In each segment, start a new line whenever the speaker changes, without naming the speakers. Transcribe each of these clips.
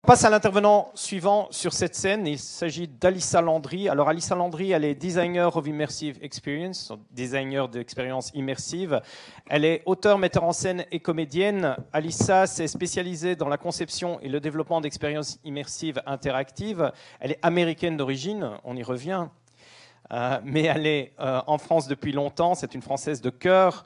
passe à l'intervenant suivant sur cette scène. Il s'agit d'Alyssa Landry. Alors, Alyssa Landry, elle est designer of immersive experience, designer d'expérience immersive. Elle est auteure, metteur en scène et comédienne. Alyssa s'est spécialisée dans la conception et le développement d'expériences immersives interactives. Elle est américaine d'origine, on y revient. Mais elle est en France depuis longtemps. C'est une Française de cœur.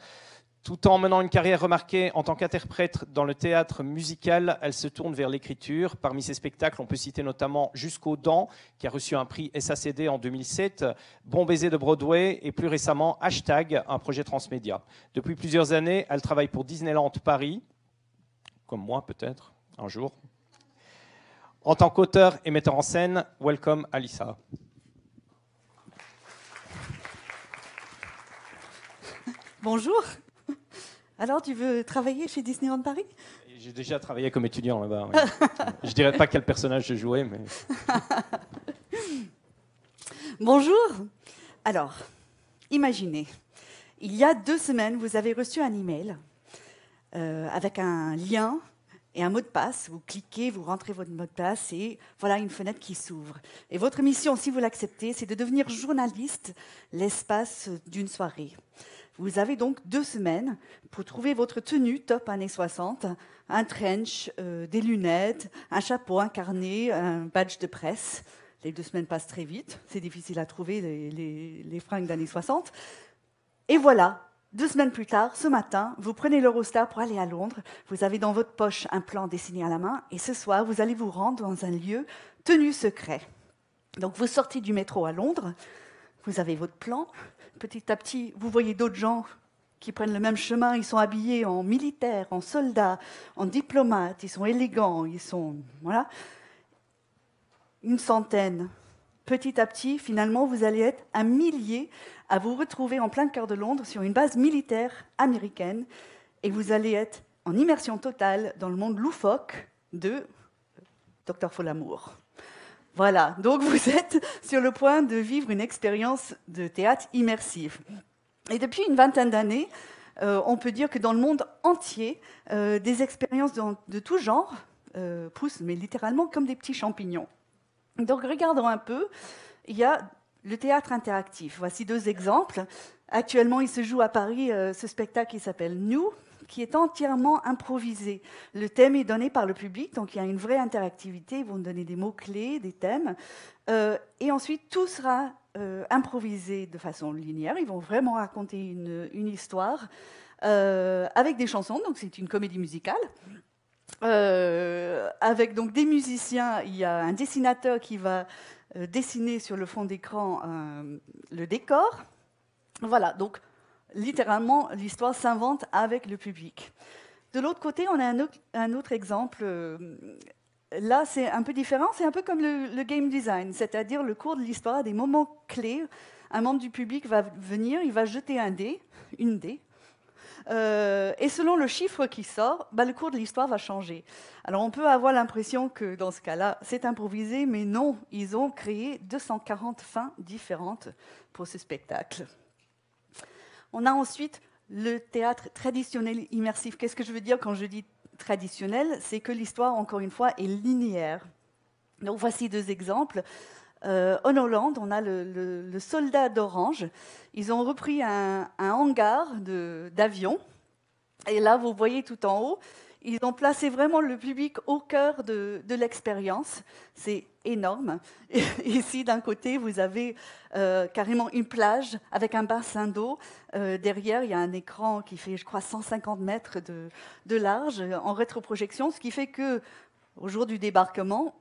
Tout en menant une carrière remarquée en tant qu'interprète dans le théâtre musical, elle se tourne vers l'écriture. Parmi ses spectacles, on peut citer notamment Jusqu'aux dents, qui a reçu un prix SACD en 2007, Bon baiser de Broadway et plus récemment Hashtag, un projet transmédia. Depuis plusieurs années, elle travaille pour Disneyland Paris, comme moi peut-être, un jour. En tant qu'auteur et metteur en scène, welcome Alyssa.
Bonjour. Alors, tu veux travailler chez Disneyland Paris?
J'ai déjà travaillé comme étudiant là-bas. Oui. Je ne dirais pas quel personnage je jouais, mais...
Bonjour. Alors, imaginez, il y a 2 semaines, vous avez reçu un email avec un lien et un mot de passe. Vous cliquez, vous rentrez votre mot de passe et voilà une fenêtre qui s'ouvre. Et votre mission, si vous l'acceptez, c'est de devenir journaliste l'espace d'une soirée. Vous avez donc 2 semaines pour trouver votre tenue top années 60, un trench, des lunettes, un chapeau, un carnet, un badge de presse. Les 2 semaines passent très vite, c'est difficile à trouver les fringues d'années 60. Et voilà, 2 semaines plus tard, ce matin, vous prenez l'Eurostar pour aller à Londres. Vous avez dans votre poche un plan dessiné à la main et ce soir, vous allez vous rendre dans un lieu tenu secret. Donc vous sortez du métro à Londres, vous avez votre plan. Petit à petit, vous voyez d'autres gens qui prennent le même chemin. Ils sont habillés en militaires, en soldats, en diplomates. Ils sont élégants. Ils sont... Voilà. Une centaine. Petit à petit, finalement, vous allez être un millier à vous retrouver en plein cœur de Londres sur une base militaire américaine. Et vous allez être en immersion totale dans le monde loufoque de Dr. Folamour. Voilà, donc vous êtes sur le point de vivre une expérience de théâtre immersive. Et depuis une vingtaine d'années, on peut dire que dans le monde entier, des expériences de tout genre poussent, mais littéralement comme des petits champignons. Donc regardons un peu, il y a le théâtre interactif. Voici 2 exemples. Actuellement, il se joue à Paris ce spectacle qui s'appelle New, qui est entièrement improvisé. Le thème est donné par le public, donc il y a une vraie interactivité. Ils vont donner des mots-clés, des thèmes. Et ensuite, tout sera improvisé de façon linéaire. Ils vont vraiment raconter une histoire avec des chansons, donc c'est une comédie musicale. Avec donc des musiciens, il y a un dessinateur qui va dessiner sur le fond d'écran le décor. Voilà, donc littéralement, l'histoire s'invente avec le public. De l'autre côté, on a un autre exemple. Là, c'est un peu différent. C'est un peu comme le game design, c'est-à-dire le cours de l'histoire a des moments clés. Un membre du public va venir, il va jeter une dé. Et selon le chiffre qui sort, le cours de l'histoire va changer. Alors, on peut avoir l'impression que dans ce cas-là, c'est improvisé, mais non, ils ont créé 240 fins différentes pour ce spectacle. On a ensuite le théâtre traditionnel immersif. Qu'est-ce que je veux dire quand je dis traditionnel? C'est que l'histoire, encore une fois, est linéaire. Donc voici 2 exemples. En Hollande, on a le soldat d'Orange. Ils ont repris un hangar d'avion. Et là, vous voyez tout en haut, ils ont placé vraiment le public au cœur de l'expérience. C'est énorme. Et ici, d'un côté, vous avez carrément une plage avec un bassin d'eau. Derrière, il y a un écran qui fait, je crois, 150 mètres de large en rétroprojection, ce qui fait qu'au jour du débarquement,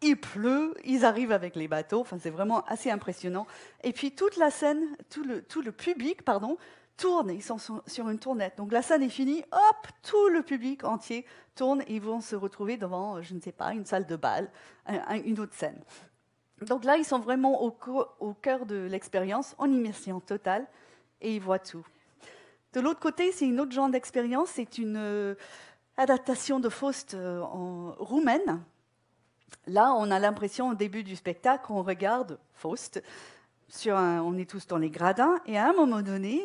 il pleut, ils arrivent avec les bateaux. Enfin, c'est vraiment assez impressionnant. Et puis, toute la scène, tout le public, tourne, ils sont sur une tournette. Donc la scène est finie, hop, tout le public entier tourne et ils vont se retrouver devant, je ne sais pas, une salle de bal, une autre scène. Donc là, ils sont vraiment au cœur de l'expérience, en immersion totale, et ils voient tout. De l'autre côté, c'est une autre genre d'expérience, c'est une adaptation de Faust en roumaine. Là, on a l'impression, au début du spectacle, qu'on regarde Faust, on est tous dans les gradins, et à un moment donné,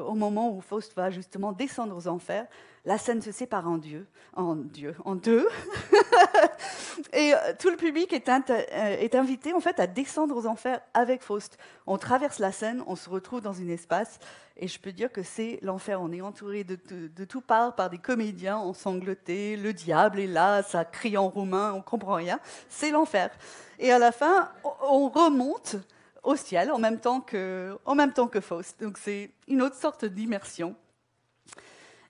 au moment où Faust va justement descendre aux enfers, la scène se sépare en deux. Et tout le public est invité en fait à descendre aux enfers avec Faust. On traverse la scène, on se retrouve dans un espace, et je peux dire que c'est l'enfer. On est entouré de tout part par des comédiens ensanglantés. Le diable est là, ça crie en roumain, on comprend rien. C'est l'enfer. Et à la fin, on remonte au ciel en même temps que Faust. Donc c'est une autre sorte d'immersion.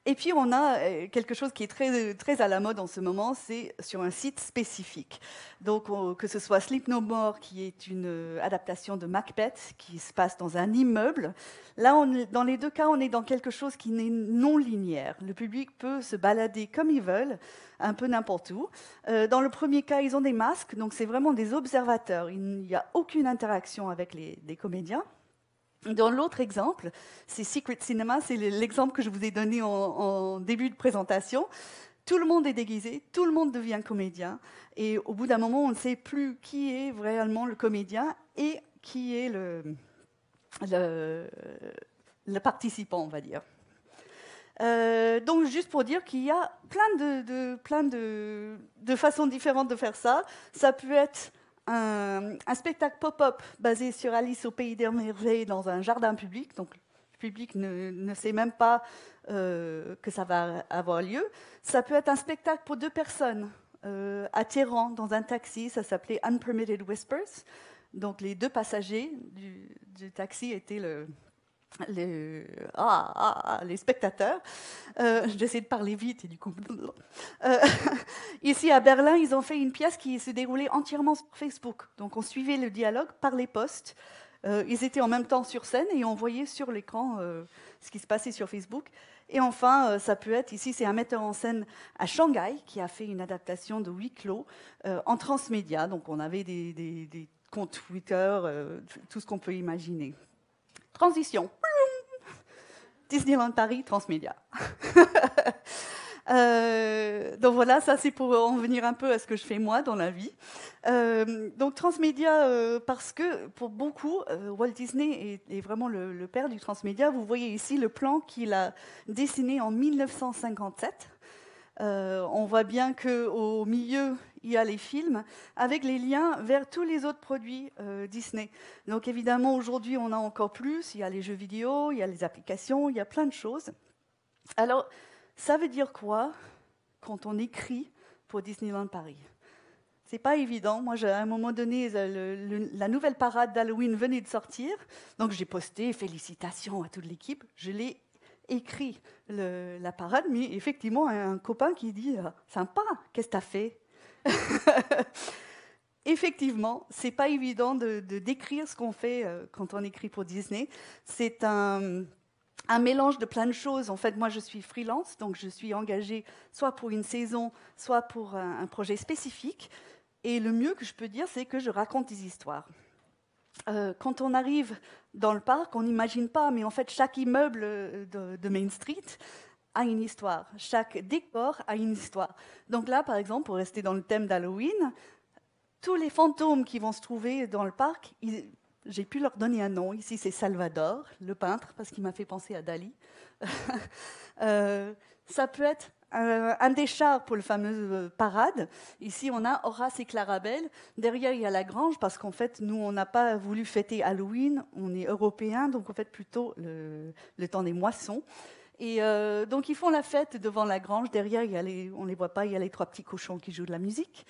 Et puis, on a quelque chose qui est très, très à la mode en ce moment, c'est sur un site spécifique. Donc, que ce soit Sleep No More, qui est une adaptation de Macbeth, qui se passe dans un immeuble. Là, dans les deux cas, on est dans quelque chose qui n'est non linéaire. Le public peut se balader comme ils veulent, un peu n'importe où. Dans le premier cas, ils ont des masques, donc c'est vraiment des observateurs. Il n'y a aucune interaction avec des comédiens. Dans l'autre exemple, c'est Secret Cinema, c'est l'exemple que je vous ai donné en début de présentation. Tout le monde est déguisé, tout le monde devient comédien, et au bout d'un moment, on ne sait plus qui est réellement le comédien et qui est le participant, on va dire. Donc, juste pour dire qu'il y a plein de façons différentes de faire ça. Ça peut être un spectacle pop-up basé sur Alice au Pays des Merveilles dans un jardin public. Donc, le public ne sait même pas que ça va avoir lieu. Ça peut être un spectacle pour 2 personnes attirant dans un taxi. Ça s'appelait Unpermitted Whispers. Donc, les 2 passagers du taxi étaient les spectateurs. J'essaie de parler vite et du coup... Ici à Berlin, ils ont fait une pièce qui se déroulait entièrement sur Facebook. Donc on suivait le dialogue par les posts. Ils étaient en même temps sur scène et on voyait sur l'écran ce qui se passait sur Facebook. Et enfin, ça peut être, ici c'est un metteur en scène à Shanghai qui a fait une adaptation de Huis clos en transmédia. Donc on avait des comptes Twitter, tout ce qu'on peut imaginer. Transition. Disneyland Paris, Transmédia. Donc voilà, ça c'est pour en venir un peu à ce que je fais moi dans la vie. Donc Transmédia, parce que pour beaucoup, Walt Disney est vraiment le père du Transmédia. Vous voyez ici le plan qu'il a dessiné en 1957. On voit bien qu'au milieu, il y a les films, avec les liens vers tous les autres produits Disney. Donc évidemment, aujourd'hui, on a encore plus. Il y a les jeux vidéo, il y a les applications, il y a plein de choses. Alors, ça veut dire quoi quand on écrit pour Disneyland Paris? C'est pas évident. Moi, à un moment donné, la nouvelle parade d'Halloween venait de sortir. Donc j'ai posté « Félicitations à toute l'équipe ». Je l'ai écrit la parade, mais effectivement, un copain qui dit « Sympa, qu'est-ce que tu as fait ?» Effectivement, c'est pas évident de décrire ce qu'on fait quand on écrit pour Disney. C'est un mélange de plein de choses. En fait, moi, je suis freelance, donc je suis engagée soit pour une saison, soit pour un projet spécifique. Et le mieux que je peux dire, c'est que je raconte des histoires. Quand on arrive dans le parc, on n'imagine pas, mais en fait, chaque immeuble de Main Street a une histoire. Chaque décor a une histoire. Donc là, par exemple, pour rester dans le thème d'Halloween, tous les fantômes qui vont se trouver dans le parc, j'ai pu leur donner un nom. Ici, c'est Salvador, le peintre, parce qu'il m'a fait penser à Dali. Ça peut être un des chars pour le fameux parade. Ici, on a Horace et Clarabelle. Derrière, il y a la grange, parce qu'en fait, nous, on n'a pas voulu fêter Halloween. On est européens, donc on fête plutôt le temps des moissons. Et donc, ils font la fête devant la grange. Derrière, on ne les voit pas, il y a les 3 petits cochons qui jouent de la musique.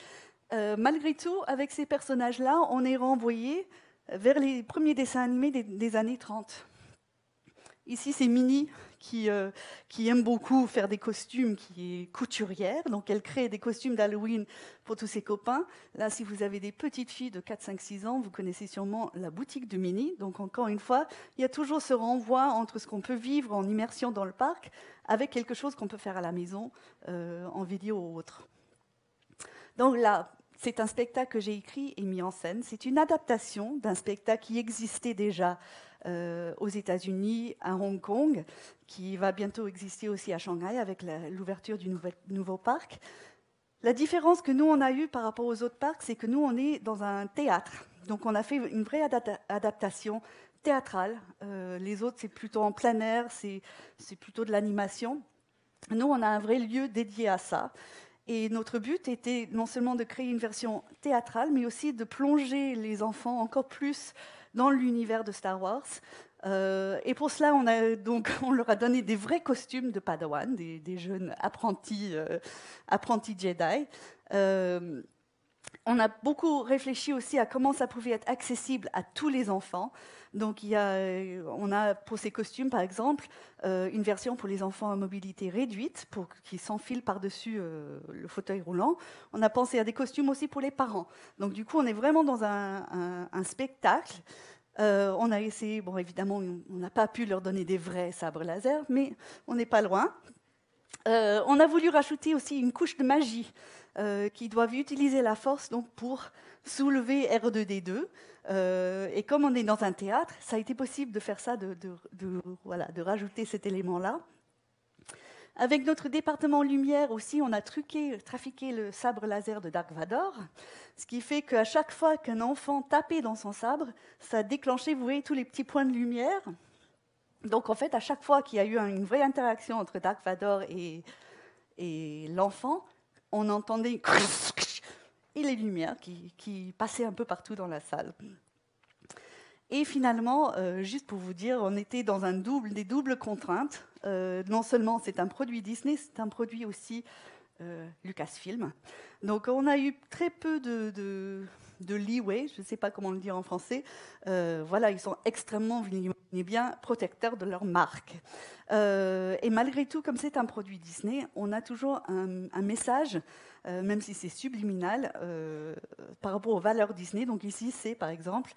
Malgré tout, avec ces personnages-là, on est renvoyé vers les premiers dessins animés des années 30. Ici, c'est Minnie qui aime beaucoup faire des costumes, qui est couturière. Donc, elle crée des costumes d'Halloween pour tous ses copains. Là, si vous avez des petites filles de 4, 5, 6 ans, vous connaissez sûrement la boutique de Minnie. Donc, encore une fois, il y a toujours ce renvoi entre ce qu'on peut vivre en immersion dans le parc avec quelque chose qu'on peut faire à la maison, en vidéo ou autre. Donc là, c'est un spectacle que j'ai écrit et mis en scène. C'est une adaptation d'un spectacle qui existait déjà aux États-Unis, à Hong Kong, qui va bientôt exister aussi à Shanghai avec l'ouverture du nouveau parc. La différence que nous, on a eue par rapport aux autres parcs, c'est que nous, on est dans un théâtre. Donc, on a fait une vraie adaptation théâtrale. Les autres, c'est plutôt en plein air, c'est plutôt de l'animation. Nous, on a un vrai lieu dédié à ça. Et notre but était non seulement de créer une version théâtrale, mais aussi de plonger les enfants encore plus dans l'univers de Star Wars. Et pour cela, on leur a donné des vrais costumes de Padawan, des jeunes apprentis Jedi. On a beaucoup réfléchi aussi à comment ça pouvait être accessible à tous les enfants. Donc, on a pour ces costumes, par exemple, une version pour les enfants à mobilité réduite, qui s'enfilent par-dessus le fauteuil roulant. On a pensé à des costumes aussi pour les parents. Donc, du coup, on est vraiment dans un spectacle. On a essayé, bon, évidemment, on n'a pas pu leur donner des vrais sabres laser, mais on n'est pas loin. On a voulu rajouter aussi une couche de magie qui doivent utiliser la force donc, pour soulever R2D2. Et comme on est dans un théâtre, ça a été possible de faire ça, de rajouter cet élément-là. Avec notre département lumière aussi, on a trafiqué le sabre laser de Dark Vador, ce qui fait qu'à chaque fois qu'un enfant tapait dans son sabre, ça déclenchait, vous voyez, tous les petits points de lumière. Donc en fait, à chaque fois qu'il y a eu une vraie interaction entre Dark Vador et l'enfant, on entendait et les lumières qui passaient un peu partout dans la salle. Et finalement, juste pour vous dire, on était dans des doubles contraintes. Non seulement c'est un produit Disney, c'est un produit aussi Lucasfilm. Donc on a eu très peu de leeway, je ne sais pas comment le dire en français. Voilà, ils sont extrêmement bien protecteurs de leur marque. Et malgré tout, comme c'est un produit Disney, on a toujours un message, même si c'est subliminal, par rapport aux valeurs Disney. Donc ici, c'est par exemple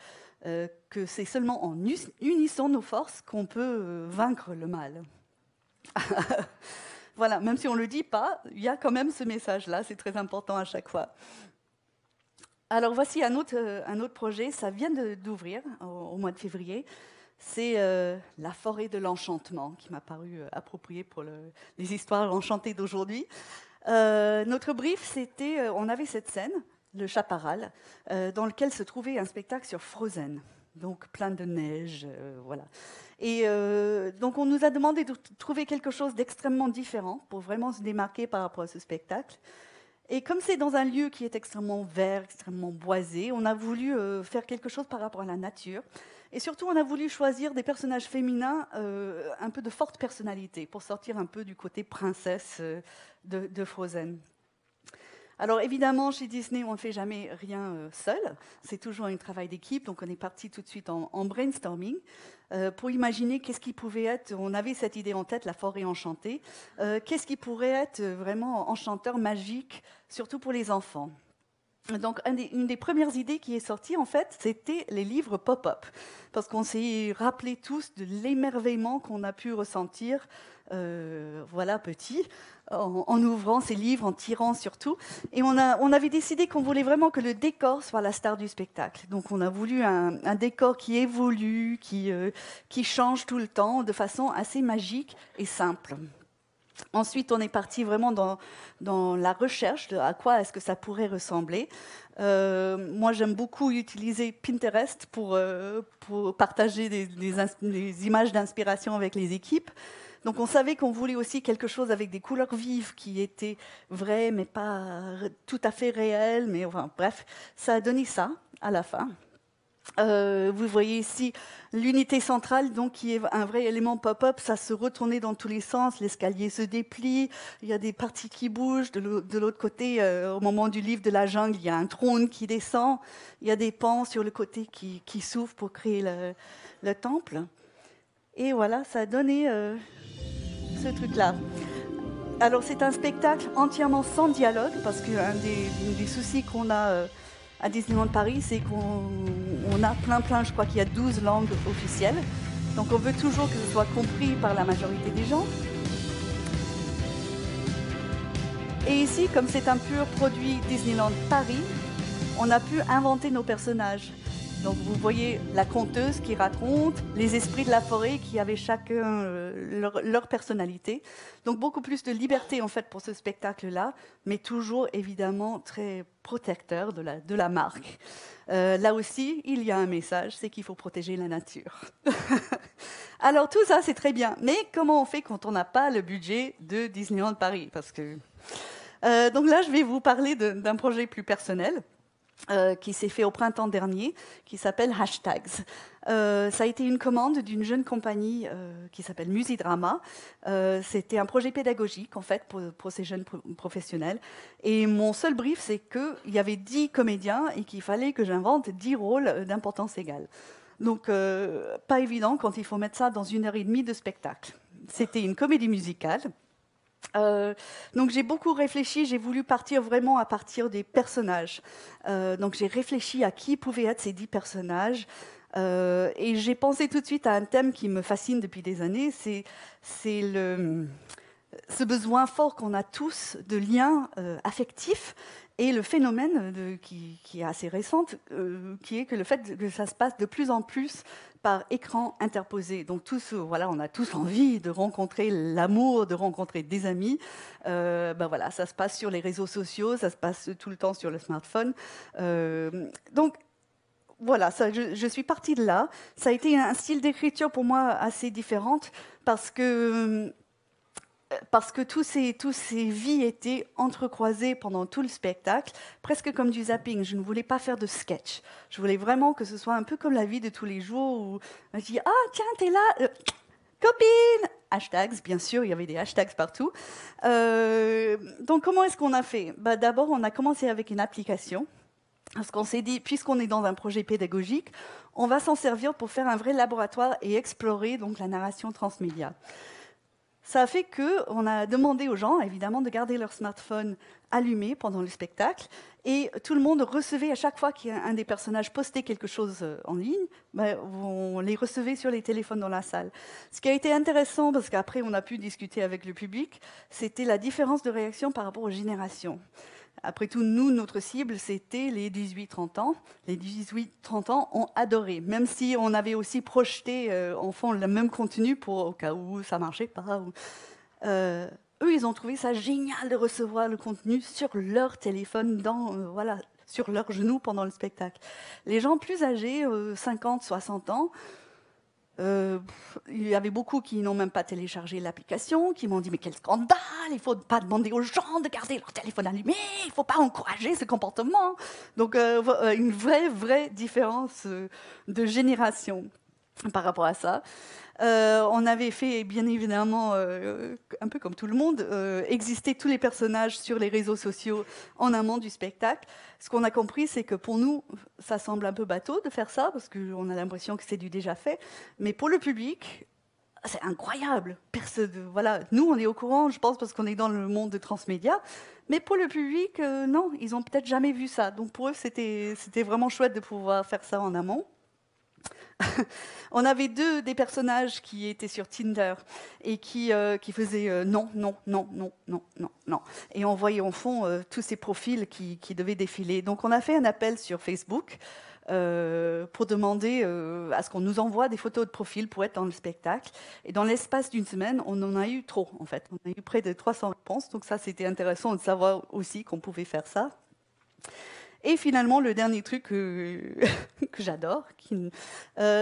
que c'est seulement en unissant nos forces qu'on peut vaincre le mal. Voilà, même si on ne le dit pas, il y a quand même ce message-là, c'est très important à chaque fois. Alors voici un autre projet, ça vient d'ouvrir au mois de février. C'est la forêt de l'enchantement, qui m'a paru approprié pour les histoires enchantées d'aujourd'hui. Notre brief, c'était, on avait cette scène, le Chaparral, dans lequel se trouvait un spectacle sur Frozen, donc plein de neige, voilà. Et donc on nous a demandé de trouver quelque chose d'extrêmement différent pour vraiment se démarquer par rapport à ce spectacle. Et comme c'est dans un lieu qui est extrêmement vert, extrêmement boisé, on a voulu faire quelque chose par rapport à la nature. Et surtout, on a voulu choisir des personnages féminins un peu de forte personnalité pour sortir un peu du côté princesse de Frozen. Alors évidemment, chez Disney, on ne fait jamais rien seul. C'est toujours un travail d'équipe. Donc on est parti tout de suite en brainstorming pour imaginer qu'est-ce qui pouvait être. On avait cette idée en tête, la forêt enchantée. Qu'est-ce qui pourrait être vraiment enchanteur, magique, surtout pour les enfants. Donc, une des premières idées qui est sortie, en fait, c'était les livres pop-up. Parce qu'on s'est rappelé tous de l'émerveillement qu'on a pu ressentir, voilà, petit, en ouvrant ces livres, en tirant surtout. Et on avait décidé qu'on voulait vraiment que le décor soit la star du spectacle. Donc, on a voulu un décor qui évolue, qui change tout le temps, de façon assez magique et simple. Ensuite, on est parti vraiment dans la recherche de à quoi est-ce que ça pourrait ressembler. Moi, j'aime beaucoup utiliser Pinterest pour partager des images d'inspiration avec les équipes. Donc, on savait qu'on voulait aussi quelque chose avec des couleurs vives qui étaient vraies, mais pas tout à fait réelles. Mais enfin, bref, ça a donné ça à la fin. Vous voyez ici l'unité centrale, donc, qui est un vrai élément pop-up. Ça se retournait dans tous les sens, l'escalier se déplie, il y a des parties qui bougent. De l'autre côté, au moment du livre de la jungle, il y a un trône qui descend, il y a des pans sur le côté qui s'ouvrent pour créer le temple. Et voilà, ça a donné ce truc-là. Alors c'est un spectacle entièrement sans dialogue, parce qu'un des soucis qu'on a à Disneyland Paris, c'est qu'on a plein, je crois qu'il y a 12 langues officielles. Donc on veut toujours que ce soit compris par la majorité des gens. Et ici, comme c'est un pur produit Disneyland Paris, on a pu inventer nos personnages. Donc vous voyez la conteuse qui raconte, les esprits de la forêt qui avaient chacun leur personnalité. Donc beaucoup plus de liberté en fait pour ce spectacle-là, mais toujours évidemment très protecteur de la marque. Là aussi, il y a un message, c'est qu'il faut protéger la nature. Alors tout ça, c'est très bien. Mais comment on fait quand on n'a pas le budget de Disneyland Paris? Parce que donc là, je vais vous parler d'un projet plus personnel qui s'est fait au printemps dernier, qui s'appelle Hashtags. Ça a été une commande d'une jeune compagnie qui s'appelle Musidrama. C'était un projet pédagogique, en fait, pour ces jeunes professionnels. Et mon seul brief, c'est qu'il y avait 10 comédiens et qu'il fallait que j'invente 10 rôles d'importance égale. Donc, pas évident quand il faut mettre ça dans 1h30 de spectacle. C'était une comédie musicale. Donc j'ai beaucoup réfléchi, j'ai voulu partir vraiment à partir des personnages. Donc j'ai réfléchi à qui pouvaient être ces 10 personnages. Et j'ai pensé tout de suite à un thème qui me fascine depuis des années, c'est ce besoin fort qu'on a tous de liens affectifs et le phénomène qui est assez récent, qui est que le fait que ça se passe de plus en plus par écran interposé. Donc voilà, on a tous envie de rencontrer l'amour, de rencontrer des amis. Voilà, ça se passe sur les réseaux sociaux, ça se passe tout le temps sur le smartphone. Donc voilà, je suis partie de là. Ça a été un style d'écriture pour moi assez différent parce que toutes ces vies étaient entrecroisées pendant tout le spectacle, presque comme du zapping. Je ne voulais pas faire de sketch. Je voulais vraiment que ce soit un peu comme la vie de tous les jours où on dit « Ah, tiens, t'es là copine !» Hashtags, bien sûr, il y avait des hashtags partout. Donc, comment est-ce qu'on a fait? D'abord, on a commencé avec une application. Parce qu'on s'est dit, puisqu'on est dans un projet pédagogique, on va s'en servir pour faire un vrai laboratoire et explorer donc, la narration transmédia. Ça a fait qu'on a demandé aux gens, évidemment, de garder leur smartphone allumé pendant le spectacle. Et tout le monde recevait, à chaque fois qu'un des personnages postait quelque chose en ligne, on les recevait sur les téléphones dans la salle. Ce qui a été intéressant, parce qu'après on a pu discuter avec le public, c'était la différence de réaction par rapport aux générations. Après tout, nous, notre cible, c'était les 18-30 ans. Les 18-30 ans ont adoré, même si on avait aussi projeté en fond le même contenu au cas où ça ne marchait pas. Eux, ils ont trouvé ça génial de recevoir le contenu sur leur téléphone, sur leurs genoux pendant le spectacle. Les gens plus âgés, 50, 60 ans, il y avait beaucoup qui n'ont même pas téléchargé l'application, qui m'ont dit « Mais quel scandale, il ne faut pas demander aux gens de garder leur téléphone allumé, il ne faut pas encourager ce comportement. » Donc une vraie différence de génération par rapport à ça. On avait fait, bien évidemment, un peu comme tout le monde, exister tous les personnages sur les réseaux sociaux en amont du spectacle. Ce qu'on a compris, c'est que pour nous, ça semble un peu bateau de faire ça, parce qu'on a l'impression que c'est du déjà fait. Mais pour le public, c'est incroyable. Voilà, nous, on est au courant, je pense, parce qu'on est dans le monde de transmédia. Mais pour le public, non, ils n'ont peut-être jamais vu ça. Donc pour eux, c'était vraiment chouette de pouvoir faire ça en amont. On avait des personnages qui étaient sur Tinder et qui faisaient non. Et on voyait en fond tous ces profils qui devaient défiler. Donc on a fait un appel sur Facebook pour demander à ce qu'on nous envoie des photos de profil pour être dans le spectacle. Et dans l'espace d'une semaine, on en a eu trop, en fait. On a eu près de 300 réponses. Donc ça, c'était intéressant de savoir aussi qu'on pouvait faire ça. Et finalement, le dernier truc que j'adore,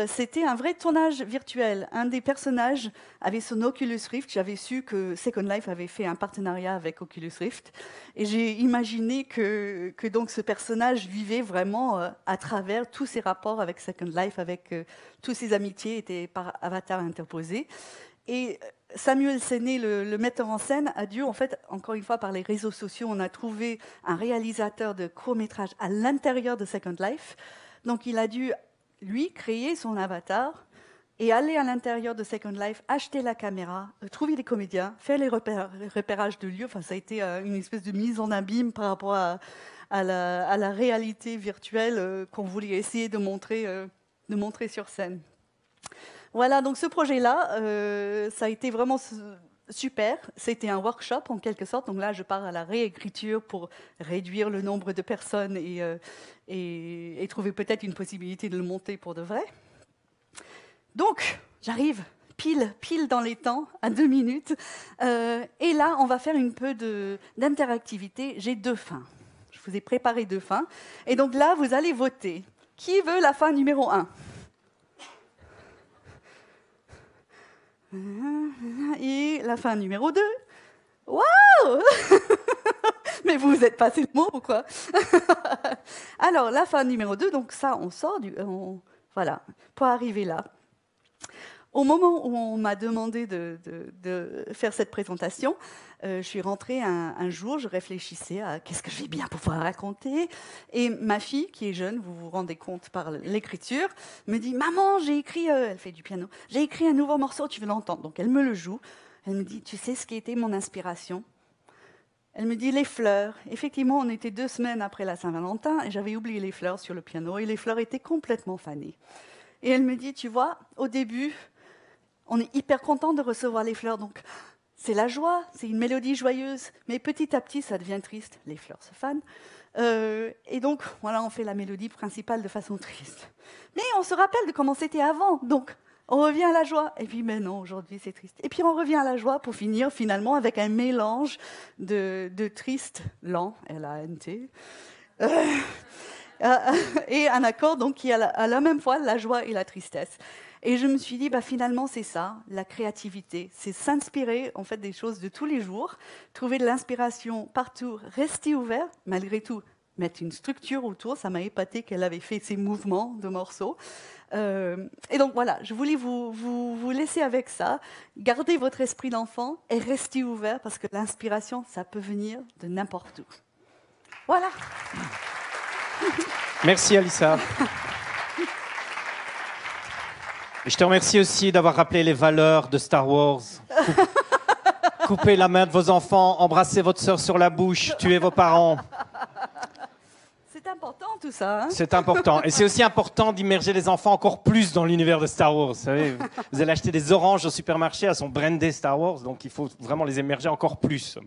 c'était un vrai tournage virtuel. Un des personnages avait son Oculus Rift. J'avais su que Second Life avait fait un partenariat avec Oculus Rift. Et j'ai imaginé que donc ce personnage vivait vraiment à travers tous ses rapports avec Second Life, avec tous ses amitiés étaient par avatar interposé. Et Samuel Séné, le metteur en scène, a dû, en fait, encore une fois, par les réseaux sociaux, on a trouvé un réalisateur de court-métrage à l'intérieur de Second Life. Donc, il a dû, lui, créer son avatar et aller à l'intérieur de Second Life, acheter la caméra, trouver des comédiens, faire les repérages de lieux. Enfin, ça a été une espèce de mise en abîme par rapport à la réalité virtuelle qu'on voulait essayer de montrer sur scène. Voilà, donc ce projet-là, ça a été vraiment super. C'était un workshop en quelque sorte. Donc là, je pars à la réécriture pour réduire le nombre de personnes et trouver peut-être une possibilité de le monter pour de vrai. Donc, j'arrive pile dans les temps, à 2 minutes. Et là, on va faire un peu d'interactivité. J'ai 2 fins. Je vous ai préparé 2 fins. Et donc là, vous allez voter. Qui veut la fin numéro 1 ? Et la fin numéro 2. Waouh! Mais vous êtes passé le mot ou quoi? Alors, la fin numéro 2, donc ça, on sort voilà, pour arriver là. Au moment où on m'a demandé de faire cette présentation, je suis rentrée un jour, je réfléchissais à qu'est-ce que je vais bien pouvoir raconter. Et ma fille, qui est jeune, vous vous rendez compte par l'écriture, me dit « Maman, j'ai écrit, elle fait du piano, j'ai écrit un nouveau morceau, tu veux l'entendre ?» Donc elle me le joue. Elle me dit « Tu sais ce qui était mon inspiration ?» Elle me dit « Les fleurs ». Effectivement, on était 2 semaines après la Saint-Valentin et j'avais oublié les fleurs sur le piano et les fleurs étaient complètement fanées. Et elle me dit « Tu vois, au début, on est hyper content de recevoir les fleurs, donc c'est la joie, c'est une mélodie joyeuse. Mais petit à petit, ça devient triste. Les fleurs se fanent. Et donc, voilà, on fait la mélodie principale de façon triste. Mais on se rappelle de comment c'était avant. Donc, on revient à la joie. Et puis, non, aujourd'hui, c'est triste. Et puis, on revient à la joie pour finir, finalement, avec un mélange de triste, lent, L-A-N-T, et un accord donc, qui a à la même fois la joie et la tristesse. Et je me suis dit, finalement, c'est ça, la créativité. C'est s'inspirer, en fait, des choses de tous les jours, trouver de l'inspiration partout, rester ouvert, malgré tout, mettre une structure autour. Ça m'a épaté qu'elle avait fait ces mouvements de morceaux. Et donc, voilà, je voulais vous laisser avec ça. Gardez votre esprit d'enfant et restez ouvert, parce que l'inspiration, ça peut venir de n'importe où. Voilà.
Merci, Alissa. Et je te remercie aussi d'avoir rappelé les valeurs de Star Wars. Coupez la main de vos enfants, embrassez votre sœur sur la bouche, tuez vos parents.
C'est important tout ça. Hein,
c'est important. Et c'est aussi important d'immerger les enfants encore plus dans l'univers de Star Wars. Vous savez, vous allez acheter des oranges au supermarché, elles sont brandées Star Wars, donc il faut vraiment les immerger encore plus.